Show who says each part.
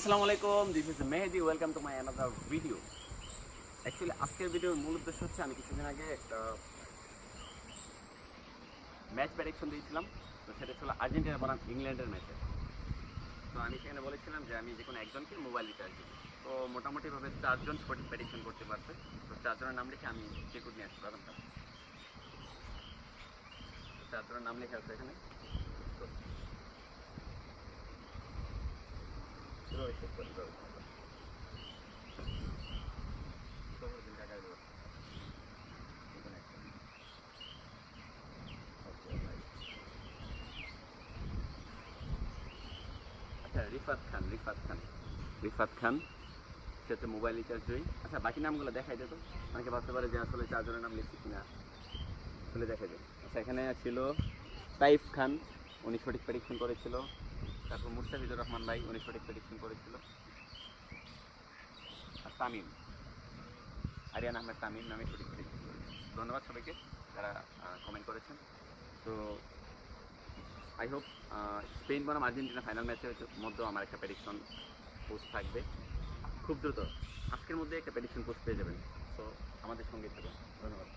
Speaker 1: আসসালামু আলাইকুম, this is Mehedi. Welcome to my another video. Actually আজকের ভিডিওর মূল উদ্দেশ্য হচ্ছে, আমি কিছুদিন আগে একটা ম্যাচ প্রেডিকশন দিয়েছিলাম। তো সেটা ছিল আর্জেন্টিনা বনাম ইংল্যান্ডের ম্যাচে। তো আমি সেখানে বলেছিলাম যে আমি যে কোনো একজনকে মোবাইল রিচার্জ দিব। তো মোটামুটিভাবে 4 জন সঠিক প্রেডিকশন করতে পারছে। তো 4 জনের নাম লিখে আমি চেক করে নিয়ে আসতে পারলাম। 4 জনের নাম লিখে আছে এখানে। তো এভাবে চেক করি, এভাবে চেক করি। দিন টাকা দেবো। আচ্ছা, রিফাত খান সে হচ্ছে মোবাইল রিচার্জ জয়ী। আচ্ছা, বাকি নামগুলো দেখাই যেত, অনেকে ভাবতে পারে যে আসলে 4 জনের নাম লিখছি কিনা, খুলে দেখাই যায়। আচ্ছা, এখানে ছিল তাইফ খান, উনি সঠিক প্রেডিকশন করেছিল। তারপর মুস্তাফিজুর রহমান ভাই, উনি সঠিক প্রেডিকশন করেছিল। আর তামিম, আরিয়ান আহমেদ তামিম নামে সঠিক প্রেডিকশন করেছিল। ধন্যবাদ সবাইকে যারা কমেন্ট করেছেন। তো আই হোপ স্পেন বনাম আর্জেন্টিনা ফাইনাল ম্যাচের মধ্যেও আমার একটা প্রেডিকশন পোস্ট থাকবে খুব দ্রুত। আজকের মধ্যে একটা প্রেডিকশন পোস্ট পেয়ে যাবেন। তো আমাদের সঙ্গে থাকুন। ধন্যবাদ।